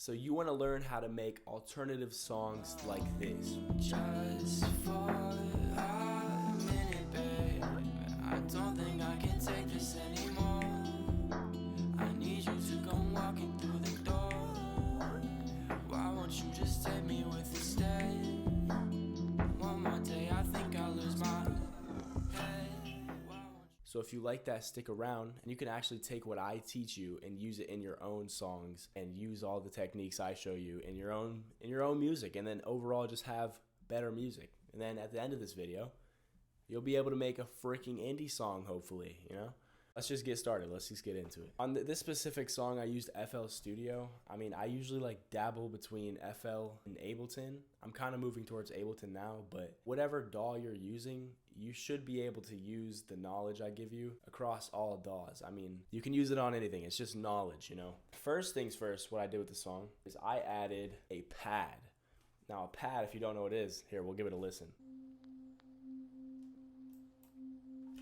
So you want to learn how to make alternative songs like this. Just for a minute, babe, I don't think I can take this anymore. I need you to come walking through the door. Why won't you just take me with you instead? One more day, I think I'll lose my head. So if you like that, stick around, and you can actually take what I teach you and use it in your own songs, and use all the techniques I show you in your own music, and then overall just have better music. And then at the end of this video, you'll be able to make a freaking indie song, hopefully, you know? Let's just get started. Let's just get into it. On this specific song, I used FL Studio. I mean, I usually like dabble between FL and Ableton. I'm kind of moving towards Ableton now, but whatever DAW you're using, you should be able to use the knowledge I give you across all DAWs. I mean, you can use it on anything. It's just knowledge, you know? First things first, what I did with the song is I added a pad. Now, a pad, if you don't know what it is, here, we'll give it a listen.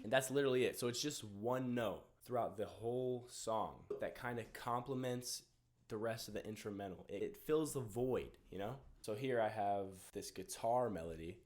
And that's literally it. So it's just one note throughout the whole song that kind of complements the rest of the instrumental. It fills the void, you know? So here I have this guitar melody.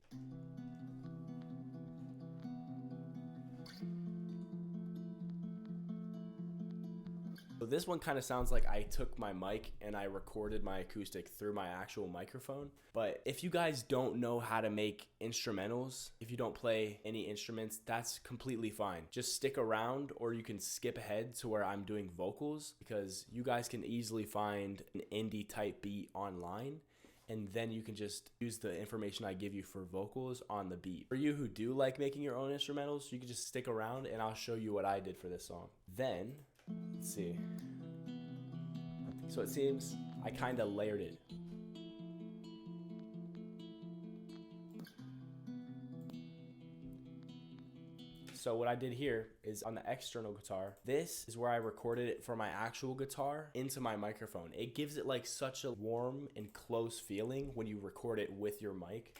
So this one kind of sounds like I took my mic and I recorded my acoustic through my actual microphone. But if you guys don't know how to make instrumentals, if you don't play any instruments, that's completely fine. Just stick around, or you can skip ahead to where I'm doing vocals, because you guys can easily find an indie type beat online, and then you can just use the information I give you for vocals on the beat. For you who do like making your own instrumentals, you can just stick around and I'll show you what I did for this song. Then, let's see. So it seems I kind of layered it. So what I did here is on the external guitar, this is where I recorded it for my actual guitar into my microphone. It gives it like such a warm and close feeling when you record it with your mic,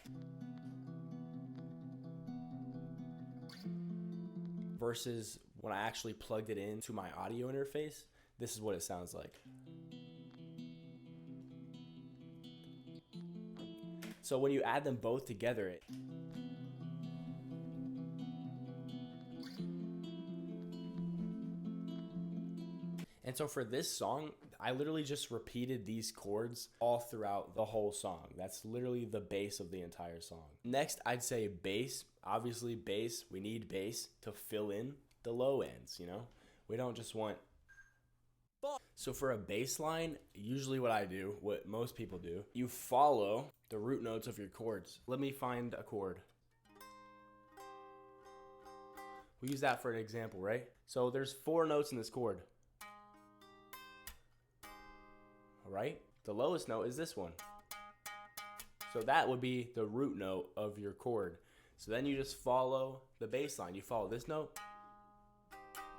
versus when I actually plugged it into my audio interface. This is what it sounds like. So when you add them both together, and so for this song, I literally just repeated these chords all throughout the whole song. That's literally the base of the entire song. Next, I'd say bass. Obviously, bass, we need bass to fill in the low ends, you know? We don't just want... So for a bass line, usually what I do, what most people do, you follow the root notes of your chords. Let me find a chord. We'll use that for an example, right? So there's 4 notes in this chord. All right? The lowest note is this one. So that would be the root note of your chord. So then you just follow the bass line. You follow this note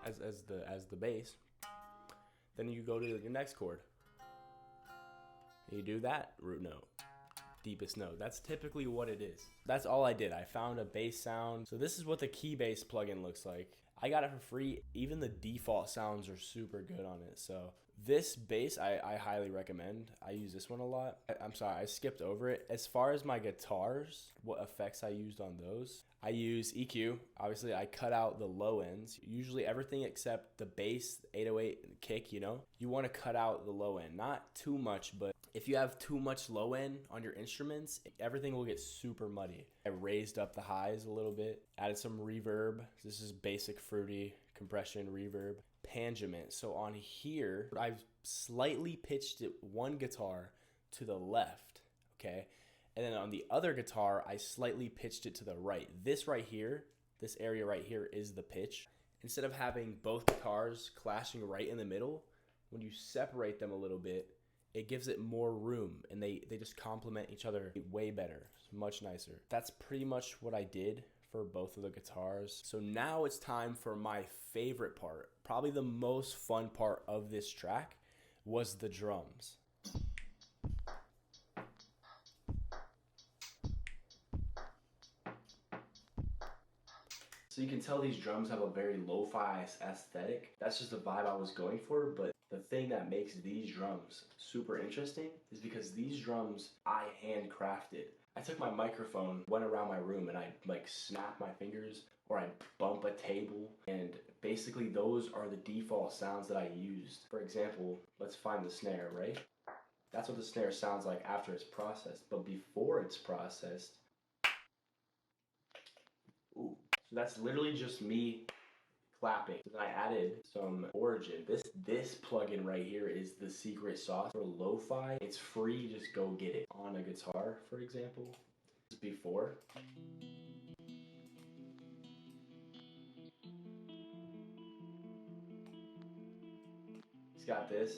as the bass. Then you go to your next chord. You do that root note, deepest note. That's typically what it is. That's all I did. I found a bass sound. So this is what the Keybase plugin looks like. I got it for free. Even the default sounds are super good on it. So this bass, I highly recommend. I use this one a lot. I'm sorry, I skipped over it. As far as my guitars, what effects I used on those, I use EQ. Obviously, I cut out the low ends. Usually everything except the bass, 808, and kick, you know? You want to cut out the low end. Not too much, but if you have too much low end on your instruments, everything will get super muddy. I raised up the highs a little bit, added some reverb. This is basic fruity compression reverb. Pangement. So on here, I've slightly pitched it one guitar to the left, okay? And then on the other guitar, I slightly pitched it to the right. This right here, this area right here is the pitch. Instead of having both guitars clashing right in the middle, when you separate them a little bit, it gives it more room, and they just complement each other way better. It's much nicer. That's pretty much what I did for both of the guitars. So now it's time for my favorite part. Probably the most fun part of this track was the drums. So you can tell these drums have a very lo-fi aesthetic. That's just the vibe I was going for, but The thing that makes these drums super interesting is because these drums I handcrafted. I took my microphone, went around my room, and I like snap my fingers or I bump a table, and basically those are the default sounds that I used. For example, let's find the snare, right? That's what the snare sounds like after it's processed, but before it's processed, ooh. So that's literally just me clapping. So then I added some origin. This plugin right here is the secret sauce for lo-fi. It's free, just go get it. On a guitar, for example, before. It's got this.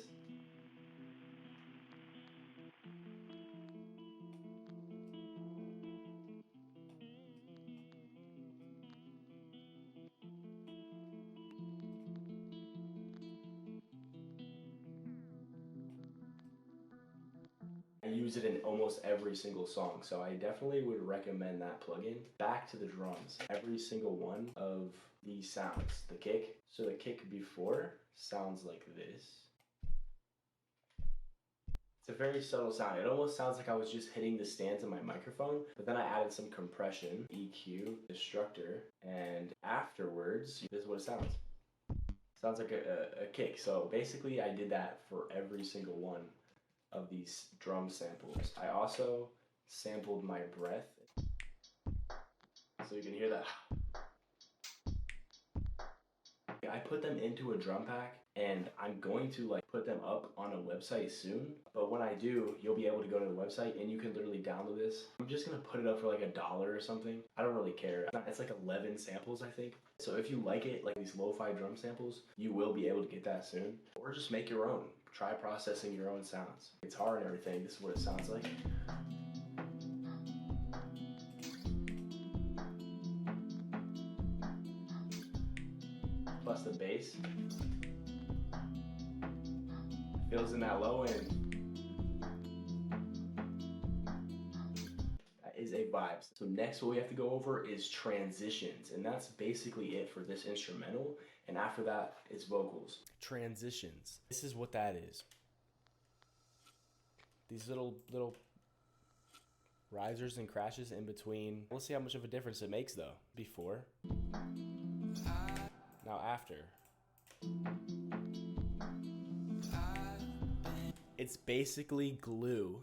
I use it in almost every single song, so I definitely would recommend that plugin. Back to the drums. Every single one of these sounds. The kick. So the kick before sounds like this. It's a very subtle sound. It almost sounds like I was just hitting the stands of my microphone, but then I added some compression, EQ, destructor, and afterwards, this is what it sounds. Sounds like a kick. So basically I did that for every single one of these drum samples. I also sampled my breath, so you can hear that. I put them into a drum pack, and I'm going to like put them up on a website soon. But when I do, you'll be able to go to the website and you can literally download this. I'm just gonna put it up for like $1 or something. I don't really care. It's like 11 samples, I think. So if you like it, like these lo-fi drum samples, you will be able to get that soon. Or just make your own. Try processing your own sounds. Guitar and everything, this is what it sounds like. Plus the bass. Fills in that low end. That is a vibe. So next what we have to go over is transitions, and that's basically it for this instrumental. And after that, it's vocals. Transitions. This is what that is. These little risers and crashes in between. We'll see how much of a difference it makes though. Before. Now after. It's basically glue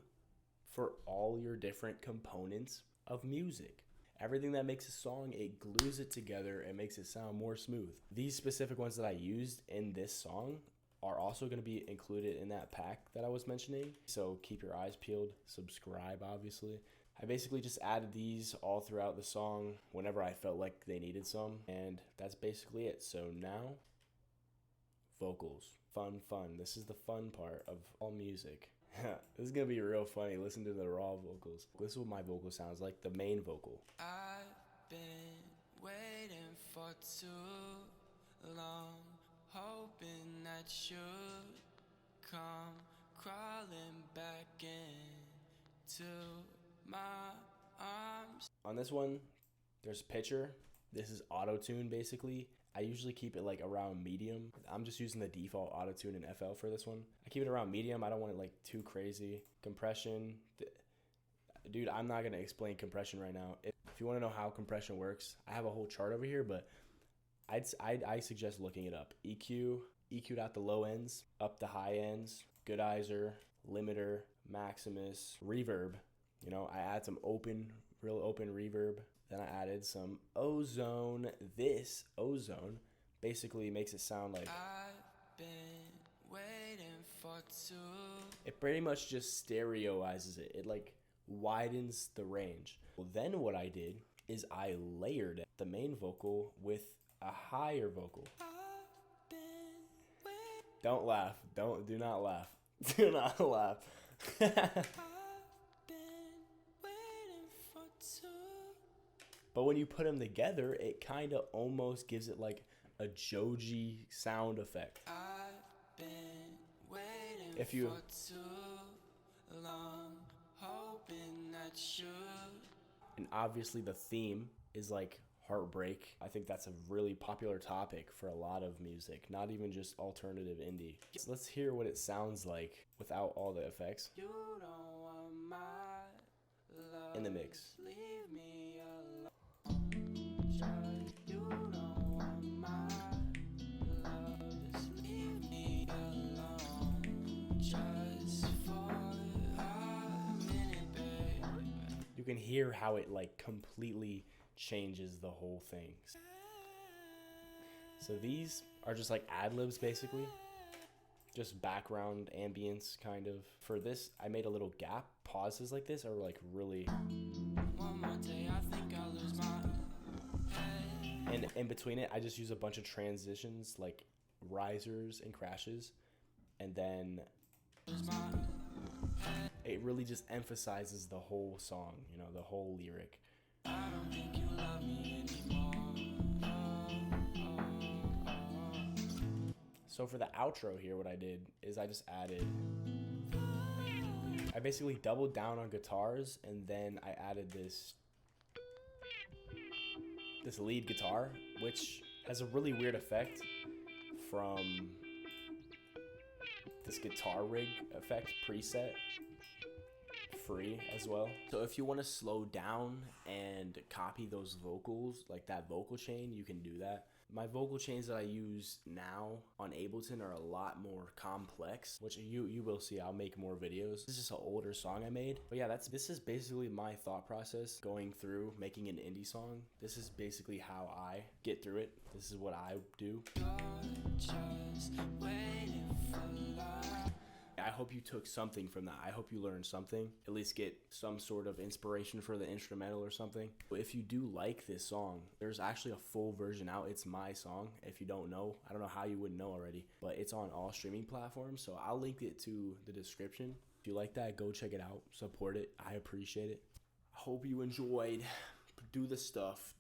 for all your different components of music. Everything that makes a song, it glues it together and makes it sound more smooth. These specific ones that I used in this song are also going to be included in that pack that I was mentioning. So keep your eyes peeled, subscribe obviously. I basically just added these all throughout the song whenever I felt like they needed some, and that's basically it. So now, vocals. Fun. This is the fun part of all music. This is gonna be real funny. Listen to the raw vocals. This is what my vocal sounds like, the main vocal. I've been waiting for too long, hoping that you'd come crawling back into my arms. On this one, there's pitcher. This is auto-tune basically. I usually keep it like around medium. I'm just using the default auto-tune in FL for this one. I keep it around medium. I don't want it like too crazy. Compression. Dude, I'm not going to explain compression right now. If you want to know how compression works, I have a whole chart over here, but I suggest looking it up. EQ'd out the low ends, up the high ends, goodizer, limiter, maximus, reverb. You know, I add some real open reverb. Then I added some ozone. This ozone basically makes it sound like I've been waiting for too. It pretty much just stereoizes it. It like widens the range. Well, then what I did is I layered the main vocal with a higher vocal. Don't laugh. Do not laugh. Do not laugh. But when you put them together, it kind of almost gives it like a Joji sound effect. I've been waiting If you for too long, hoping that you'd. And obviously the theme is like heartbreak. I think that's a really popular topic for a lot of music, not even just alternative indie. So let's hear what it sounds like without all the effects You don't want my love. in the mix. Leave me alone. Just you don't want my love. Just leave me alone. Just for a minute, babe. You can hear how it like completely changes the whole thing. So these are just like ad-libs basically. Just background ambience kind of. For this, I made a little gap. Pauses like this are like really... One more day, I think I'll lose my head. And in between it, I just use a bunch of transitions like risers and crashes. And then it really just emphasizes the whole song, you know, the whole lyric. I don't think you love me anymore. So for the outro here, what I did is I just added... I basically doubled down on guitars, and then I added this lead guitar, which has a really weird effect from this guitar rig effect preset, free as well. So if you want to slow down and copy those vocals, like that vocal chain, you can do that. My vocal chains that I use now on Ableton are a lot more complex, which you will see. I'll make more videos. This is just an older song I made. But yeah, this is basically my thought process going through making an indie song. This is basically how I get through it. This is what I do. Just waiting for love. I hope you took something from that. I hope you learned something, at least get some sort of inspiration for the instrumental or something. If you do like this song, there's actually a full version out. It's my song. If you don't know, I don't know how you wouldn't know already, but it's on all streaming platforms. So I'll link it to the description. If you like that, go check it out, support it. I appreciate it. I hope you enjoyed. Do this stuff.